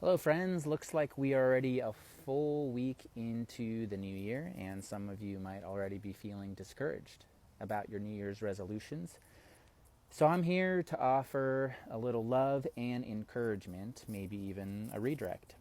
Hello, friends. Looks like we are already a full week into the new year, and some of you might already be feeling discouraged about your New Year's resolutions. So, I'm here to offer a little love and encouragement, maybe even a redirect.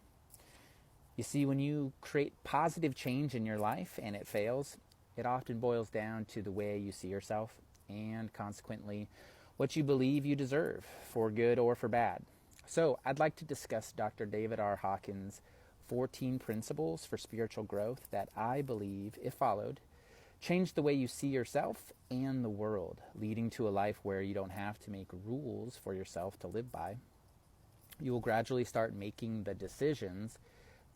You see, when you create positive change in your life and it fails, it often boils down to the way you see yourself and consequently what you believe you deserve, for good or for bad. So, I'd like to discuss Dr. David R. Hawkins' 14 principles for spiritual growth that I believe, if followed, change the way you see yourself and the world, leading to a life where you don't have to make rules for yourself to live by. You will gradually start making the decisions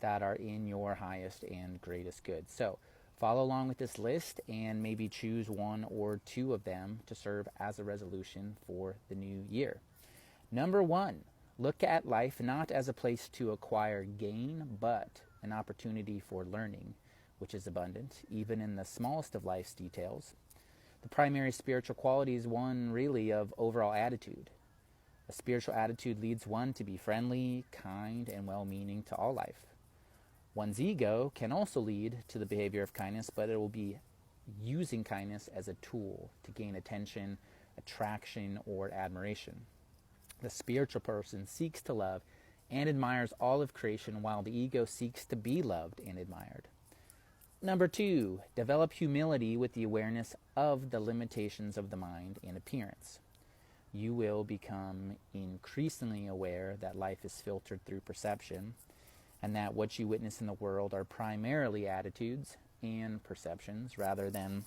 that are in your highest and greatest good. So, follow along with this list and maybe choose one or two of them to serve as a resolution for the new year. Number one, look at life not as a place to acquire gain, but an opportunity for learning, which is abundant, even in the smallest of life's details. The primary spiritual quality is one really of overall attitude. A spiritual attitude leads one to be friendly, kind, and well-meaning to all life. One's ego can also lead to the behavior of kindness, but it will be using kindness as a tool to gain attention, attraction, or admiration. The spiritual person seeks to love and admires all of creation, while the ego seeks to be loved and admired. Number two, develop humility with the awareness of the limitations of the mind and appearance. You will become increasingly aware that life is filtered through perception, and that what you witness in the world are primarily attitudes and perceptions rather than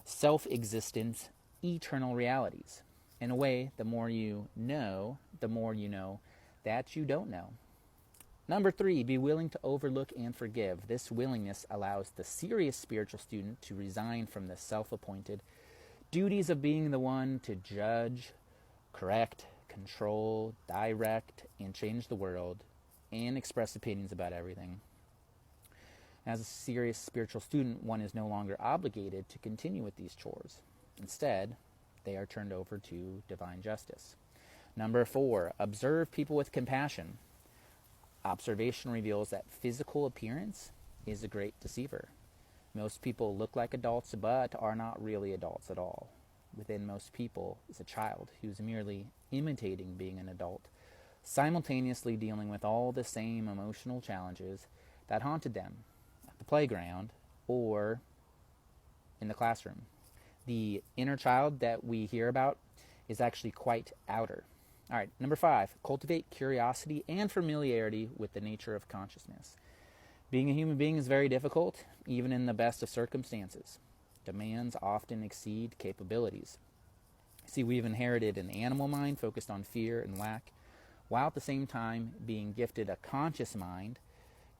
self-existent, eternal realities. In a way, the more you know that you don't know. Number three, be willing to overlook and forgive. This willingness allows the serious spiritual student to resign from the self-appointed duties of being the one to judge, correct, control, direct, and change the world, and express opinions about everything. As a serious spiritual student, one is no longer obligated to continue with these chores. Instead, they are turned over to divine justice. Number four, observe people with compassion. Observation reveals that physical appearance is a great deceiver. Most people look like adults but are not really adults at all. Within most people is a child who's merely imitating being an adult, simultaneously dealing with all the same emotional challenges that haunted them at the playground or in the classroom. The inner child that we hear about is actually quite outer. All right, number five, cultivate curiosity and familiarity with the nature of consciousness. Being a human being is very difficult, even in the best of circumstances. Demands often exceed capabilities. See, we've inherited an animal mind focused on fear and lack, while at the same time being gifted a conscious mind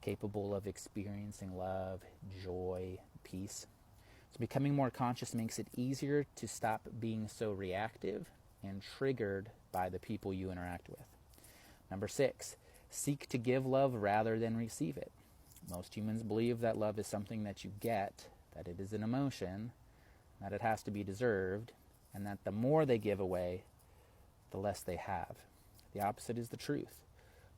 capable of experiencing love, joy, peace. So becoming more conscious makes it easier to stop being so reactive and triggered by the people you interact with. Number six, seek to give love rather than receive it. Most humans believe that love is something that you get, that it is an emotion, that it has to be deserved, and that the more they give away, the less they have. The opposite is the truth.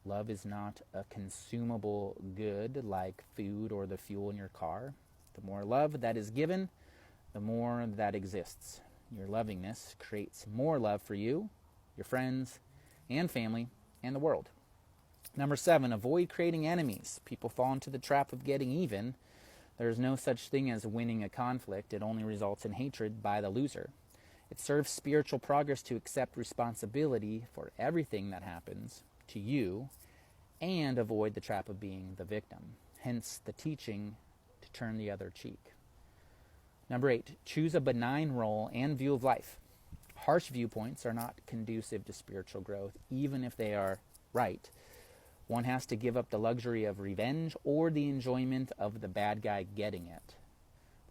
Love is not a consumable good like food or the fuel in your car. The more love that is given, the more that exists. Your lovingness creates more love for you, your friends, and family, and the world. Number seven, avoid creating enemies. People fall into the trap of getting even. There is no such thing as winning a conflict. It only results in hatred by the loser. It serves spiritual progress to accept responsibility for everything that happens to you and avoid the trap of being the victim. Hence the teaching to turn the other cheek. Number eight, choose a benign role and view of life. Harsh viewpoints are not conducive to spiritual growth, even if they are right. One has to give up the luxury of revenge or the enjoyment of the bad guy getting it.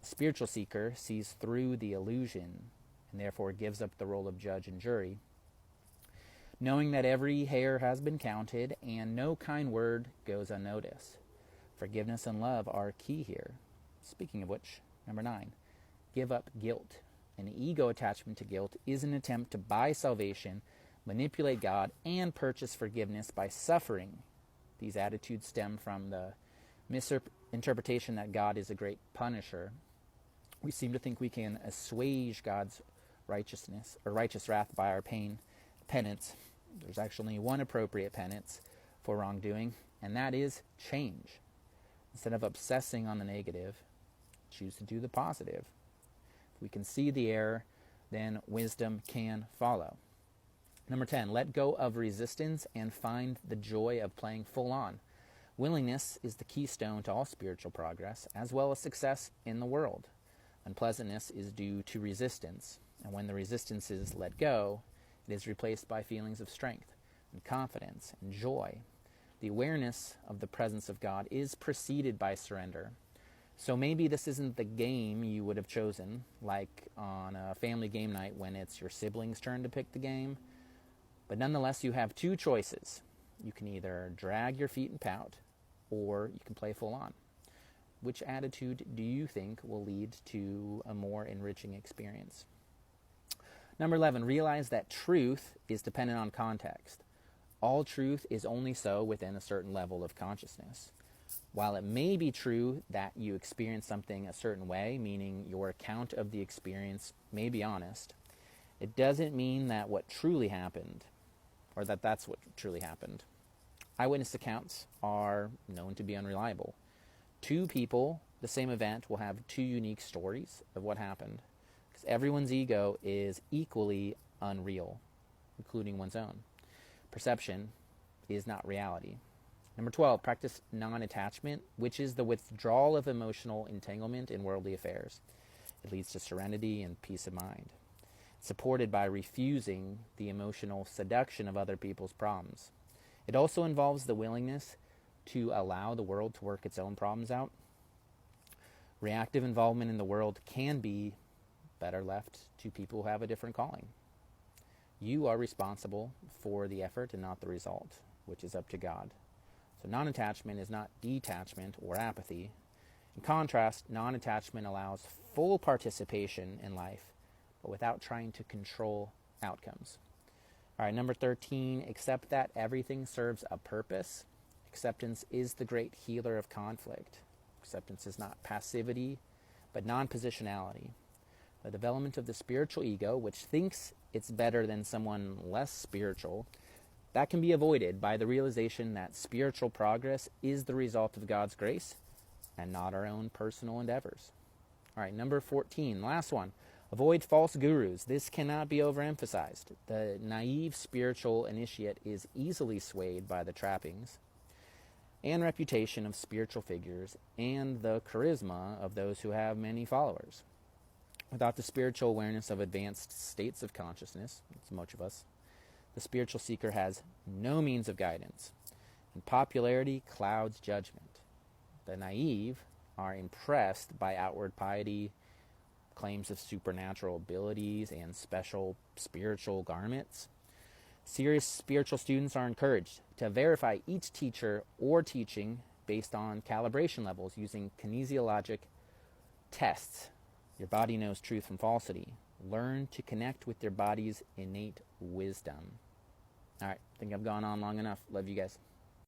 The spiritual seeker sees through the illusion and therefore gives up the role of judge and jury, knowing that every hair has been counted and no kind word goes unnoticed. Forgiveness and love are key here. Speaking of which, number nine, give up guilt. An ego attachment to guilt is an attempt to buy salvation, manipulate God, and purchase forgiveness by suffering These attitudes stem from the misinterpretation that God is a great punisher. We seem to think we can assuage God's righteousness or righteous wrath by our penance. There's actually one appropriate penance for wrongdoing, and that is change. Instead of obsessing on the negative, choose to do the positive. If we can see the error, then wisdom can follow. Number 10, let go of resistance and find the joy of playing full on. Willingness is the keystone to all spiritual progress, as well as success in the world. Unpleasantness is due to resistance, and when the resistance is let go, it is replaced by feelings of strength and confidence and joy. The awareness of the presence of God is preceded by surrender. So maybe this isn't the game you would have chosen, like on a family game night when it's your siblings' turn to pick the game. But nonetheless, you have two choices. You can either drag your feet and pout, or you can play full on. Which attitude do you think will lead to a more enriching experience? Number 11, realize that truth is dependent on context. All truth is only so within a certain level of consciousness. While it may be true that you experience something a certain way, meaning your account of the experience may be honest, it doesn't mean that what truly happened, or that that's what truly happened. Eyewitness accounts are known to be unreliable. Two people, the same event, will have two unique stories of what happened, because everyone's ego is equally unreal, including one's own. Perception is not reality. Number 12, practice non-attachment, which is the withdrawal of emotional entanglement in worldly affairs. It leads to serenity and peace of mind, supported by refusing the emotional seduction of other people's problems. It also involves the willingness to allow the world to work its own problems out. Reactive involvement in the world can be better left to people who have a different calling. You are responsible for the effort and not the result, which is up to God. So non-attachment is not detachment or apathy. In contrast, non-attachment allows full participation in life, but without trying to control outcomes. All right, number 13, accept that everything serves a purpose. Acceptance is the great healer of conflict. Acceptance is not passivity, but non-positionality. The development of the spiritual ego, which thinks it's better than someone less spiritual, that can be avoided by the realization that spiritual progress is the result of God's grace and not our own personal endeavors. All right, number 14, last one. Avoid false gurus. This cannot be overemphasized. The naive spiritual initiate is easily swayed by the trappings and reputation of spiritual figures and the charisma of those who have many followers. Without the spiritual awareness of advanced states of consciousness, that's much of us, the spiritual seeker has no means of guidance, and popularity clouds judgment. The naive are impressed by outward piety, claims of supernatural abilities, and special spiritual garments. Serious spiritual students are encouraged to verify each teacher or teaching based on calibration levels using kinesiologic tests. Your body knows truth from falsity. Learn to connect with your body's innate wisdom. All right, I think I've gone on long enough. Love you guys.